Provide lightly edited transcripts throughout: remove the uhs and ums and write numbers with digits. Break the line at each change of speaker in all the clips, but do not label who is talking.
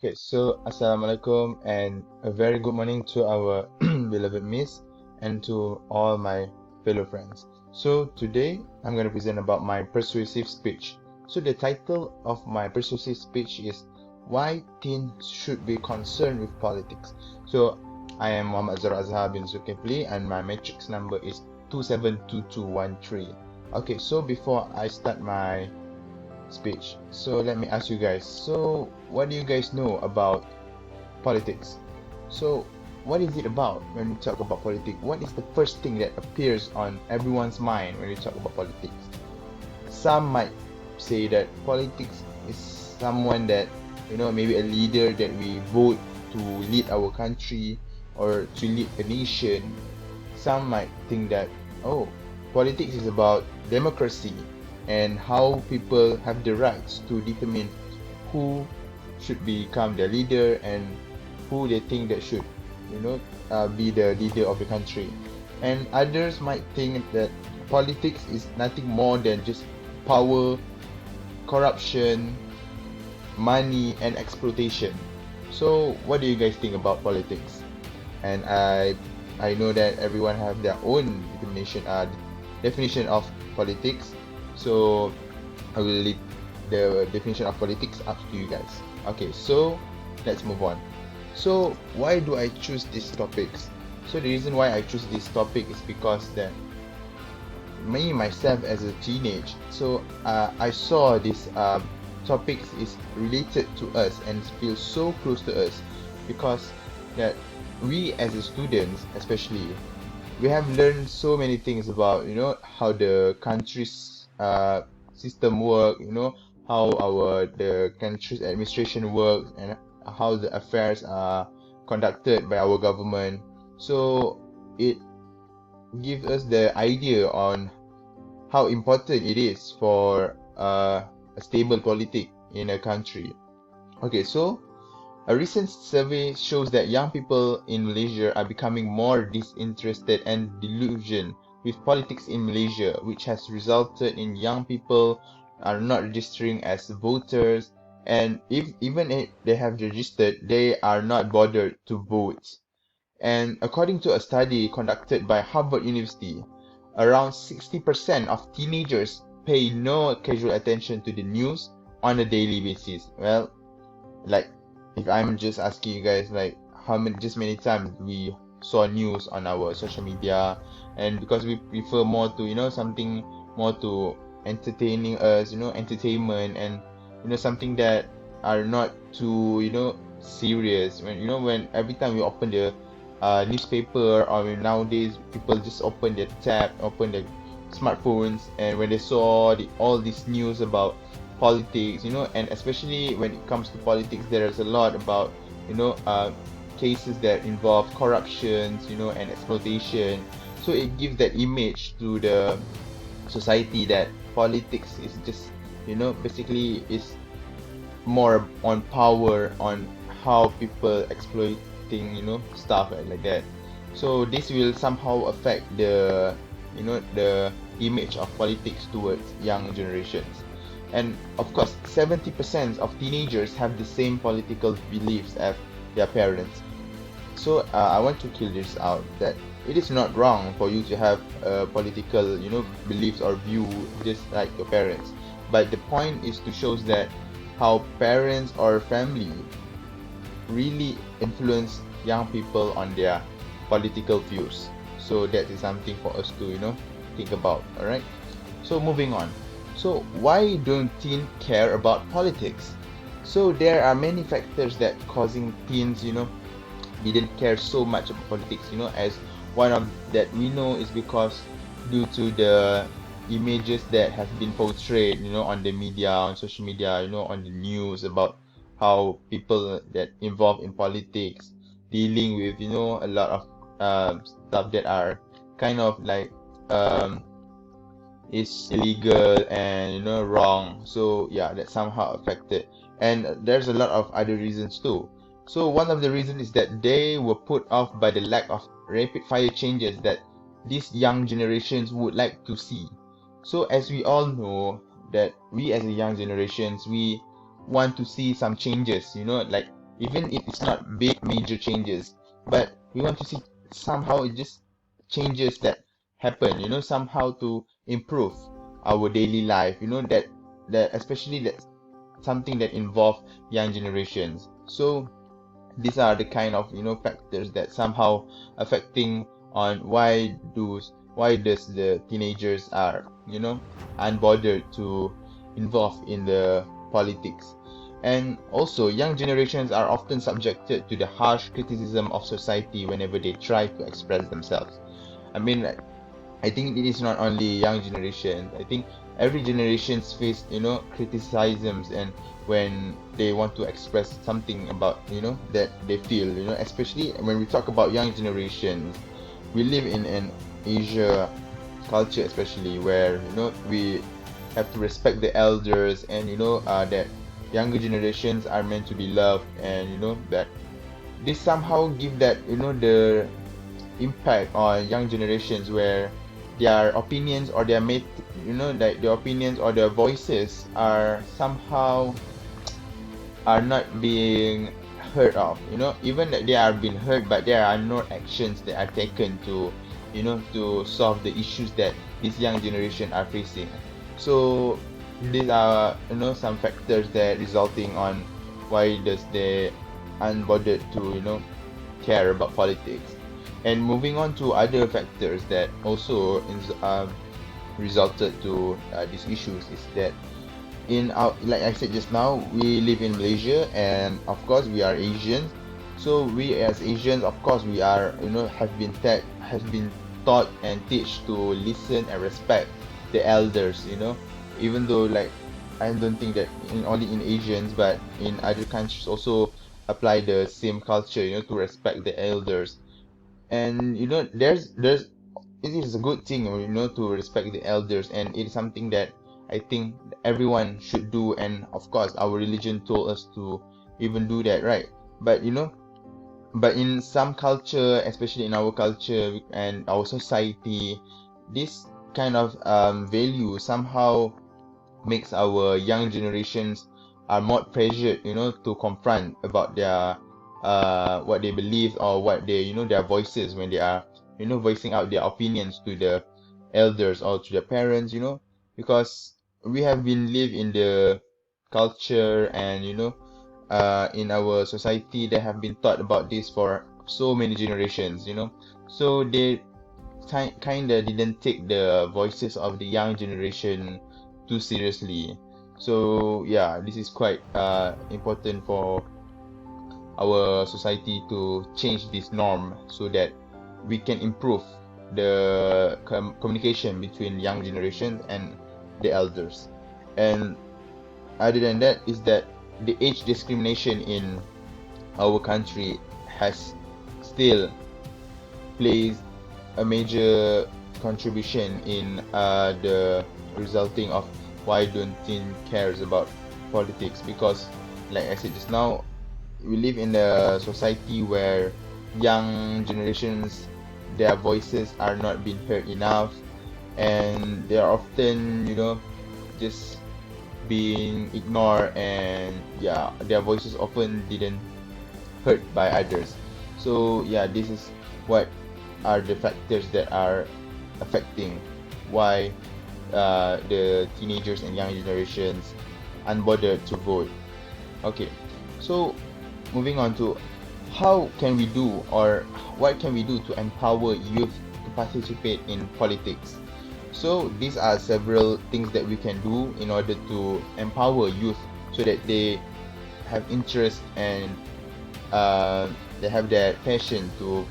Okay, so Assalamualaikum and a very good morning to our beloved Miss and to all my fellow friends. So today I'm going to present about my persuasive speech. So the title of my persuasive speech is Why Teens Should Be Concerned with Politics. So I am Muhamad Azhar bin Zulkefli and my matrix number is 272213. Okay, so before I start my speech. So let me ask you guys. So what do you guys know about politics? So what is it about when we talk about politics? What is the first thing that appears on everyone's mind when we talk about politics? Some might say that politics is someone that, maybe a leader that we vote to lead our country or to lead a nation. Some might think that, oh, politics is about democracy and how people have the rights to determine who should become the leader and who they think that should, be the leader of the country. And others might think that politics is nothing more than just power, corruption, money, and exploitation. So, what do you guys think about politics? And I know that everyone have their own definition of politics. So I will leave the definition of politics up to you guys. Okay, so let's move on. So why do I choose these topics? So the reason why I choose this topic is because that myself as a teenage, so I saw this topics is related to us and feels so close to us because that we as a students especially, we have learned so many things about how the country's system work, how the country's administration works and how the affairs are conducted by our government. So it gives us the idea on how important it is for a stable politic in a country. Okay, so a recent survey shows that young people in Malaysia are becoming more disinterested and delusioned with politics in Malaysia, which has resulted in young people are not registering as voters, and even if they have registered, they are not bothered to vote. And according to a study conducted by Harvard University, around 60% of teenagers pay no casual attention to the news on a daily basis. Well, like if I'm just asking you guys, like many times we saw news on our social media, and because we prefer more to something more to entertaining us, entertainment, and something that are not too serious. When every time we open the newspaper, or nowadays people just open their smartphones, and when they saw all these news about politics, and especially when it comes to politics, there is a lot about cases that involve corruptions, and exploitation. So it gives that image to the society that politics is just basically is more on power, on how people exploiting stuff like that. So this will somehow affect the the image of politics towards young generations. And of course, 70% of teenagers have the same political beliefs as their parents. So I want to kill this out, that it is not wrong for you to have political beliefs or view just like your parents. But the point is to show that how parents or family really influence young people on their political views. So that is something for us to think about. Alright, so moving on. So why don't teens care about politics? So there are many factors that causing teens didn't care so much about politics, as one of that we know is because due to the images that have been portrayed on the media, on social media, on the news about how people that involved in politics dealing with a lot of stuff that are kind of like is illegal and wrong. So yeah, that somehow affected, and there's a lot of other reasons too. So one of the reasons is that they were put off by the lack of rapid fire changes that these young generations would like to see. So as we all know that we as a young generations, we want to see some changes, like even if it's not big major changes, but we want to see somehow it just changes that happen, somehow to improve our daily life, that especially that something that involve young generations. So these are the kind of factors that somehow affecting on why does the teenagers are unbothered to involve in the politics. And also young generations are often subjected to the harsh criticism of society whenever they try to express themselves. I mean, like, I think it is not only young generations. I think every generations face, criticisms, and when they want to express something about, that they feel, especially when we talk about young generations, we live in an Asia culture, especially where, we have to respect the elders, and that younger generations are meant to be loved, and that this somehow give that the impact on young generations where their opinions or their made like their opinions or their voices are somehow are not being heard of, even that they are being heard, but there are no actions that are taken to to solve the issues that this young generation are facing. So these are some factors that resulting on why does they unbothered to care about politics. And moving on to other factors that also resulted to these issues is that in our, like I said just now, we live in Malaysia, and of course we are Asians. So we as Asians, of course, we are have been taught and teach to listen and respect the elders. Even though, like, I don't think that only in Asians, but in other countries also apply the same culture, to respect the elders. And there's it is a good thing, to respect the elders, and it is something that I think everyone should do, and of course our religion told us to even do that, right? But but in some culture, especially in our culture and our society, this kind of value somehow makes our young generations are more pressured, to confront about their what they believe, or what they their voices when they are voicing out their opinions to the elders or to the parents, because we have been live in the culture, and in our society they have been taught about this for so many generations, so they kind of didn't take the voices of the young generation too seriously. So yeah, this is quite important for our society to change this norm so that we can improve the communication between young generations and the elders. And other than that is that the age discrimination in our country has still plays a major contribution in the resulting of why don't teen cares about politics, because like I said just now, we live in a society where young generations, their voices are not being heard enough, and they are often just being ignored, and yeah, their voices often didn't heard by others. So yeah, this is what are the factors that are affecting why the teenagers and young generations unbothered to vote. Okay, so moving on to how can we do, or what can we do to empower youth to participate in politics. So these are several things that we can do in order to empower youth so that they have interest, and they have that passion to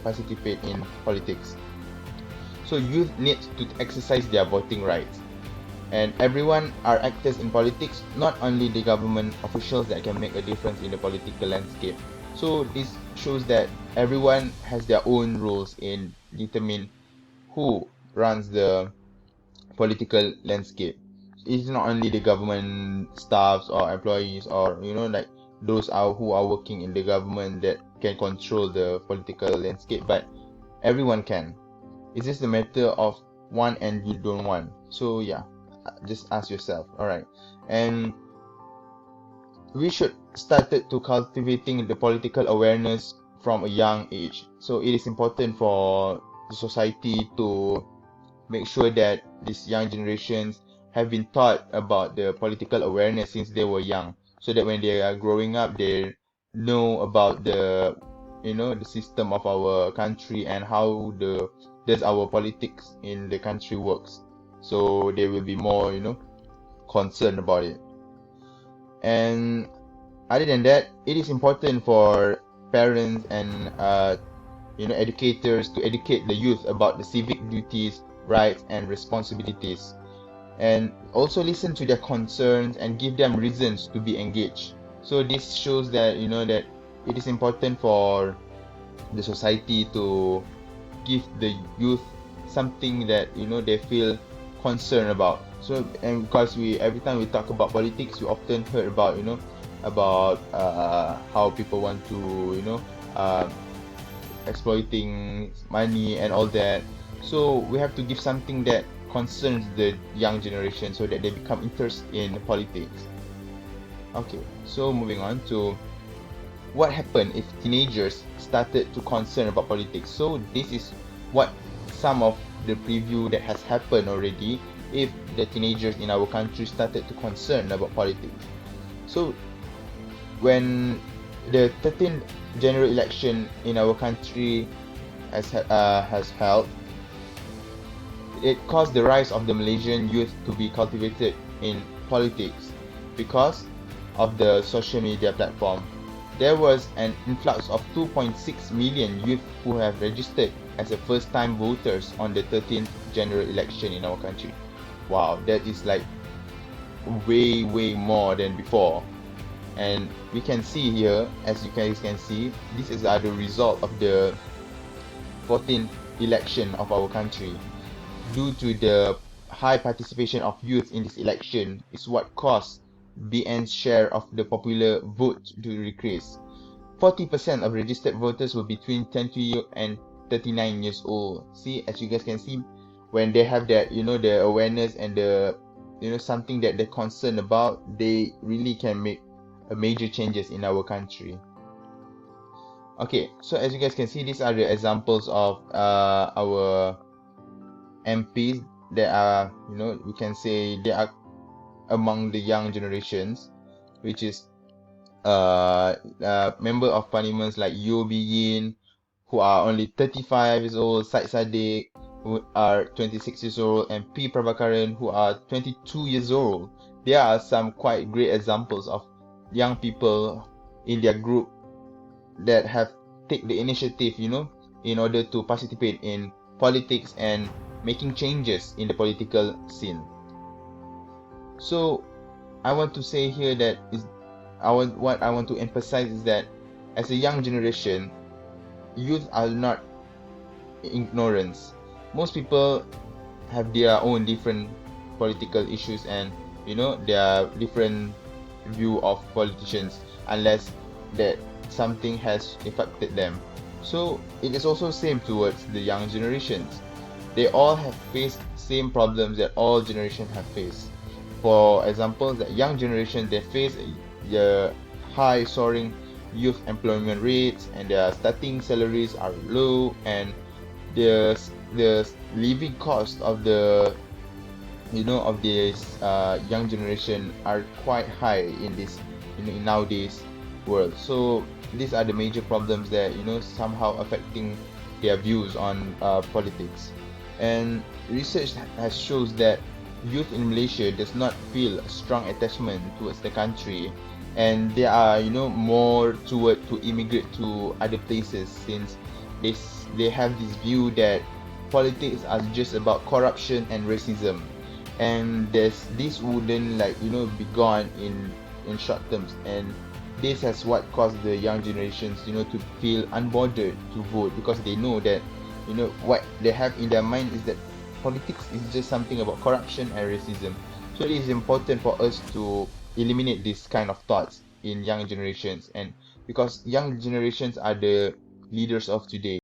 participate in politics. So youth need to exercise their voting rights, and everyone are actors in politics, not only the government officials that can make a difference in the political landscape. So this shows that everyone has their own roles in determine who runs the political landscape. It's not only the government staffs or employees, or like those are who are working in the government that can control the political landscape, but everyone can. It's just a matter of want and you don't want. So yeah, just ask yourself. All right, and we should started to cultivating the political awareness from a young age. So it is important for the society to make sure that these young generations have been taught about the political awareness since they were young, so that when they are growing up, they know about the system of our country and how the does our politics in the country works. So they will be more, concerned about it. And other than that, it is important for parents and educators to educate the youth about the civic duties, rights, and responsibilities, and also listen to their concerns and give them reasons to be engaged. So this shows that that it is important for the society to give the youth something that they feel concerned about. So, and because we every time we talk about politics, we often heard about about how people want to exploiting money and all that. So we have to give something that concerns the young generation so that they become interested in politics. Okay, so moving on to what happened if teenagers started to concern about politics. So this is what some of the preview that has happened already if the teenagers in our country started to concern about politics. So when the 13th general election in our country has held, it caused the rise of the Malaysian youth to be cultivated in politics because of the social media platform. There was an influx of 2.6 million youth who have registered as a first-time voters on the 13th general election in our country. Wow, that is like way more than before. And we can see here, as you guys can see, this is the result of the 14th election of our country. Due to the high participation of youth in this election is what caused BN's share of the popular vote to decrease. 40% of registered voters were between 20 and 39 years old. See, as you guys can see, when they have that, the awareness and the, something that they're concerned about, they really can make major changes in our country. Okay, so as you guys can see, these are the examples of our MPs that are, we can say they are among the young generations, which is member of parliaments like Yeo Yin, who are only 35 years old, Said Sadiq, who are 26 years old, and P. Prabhakaran, who are 22 years old. There are some quite great examples of young people in their group that have take the initiative, in order to participate in politics and making changes in the political scene. So I want to say here that what I want to emphasize is that as a young generation, youth are not ignorance. Most people have their own different political issues and their different view of politicians, unless that something has affected them. So it is also same towards the young generations. They all have faced same problems that all generations have faced. For example, the young generation, they face the high soaring youth employment rates, and their starting salaries are low, and the living cost of the of this young generation are quite high in this in nowadays world. So these are the major problems that somehow affecting their views on politics. And research has shows that youth in Malaysia does not feel a strong attachment towards the country, and they are more toward to immigrate to other places, since they have this view that politics are just about corruption and racism, and this wouldn't be gone in short terms. And this has what caused the young generations to feel unbothered to vote, because they know that what they have in their mind is that politics is just something about corruption and racism. So it is important for us to eliminate this kind of thoughts in young generations, and because young generations are the leaders of today.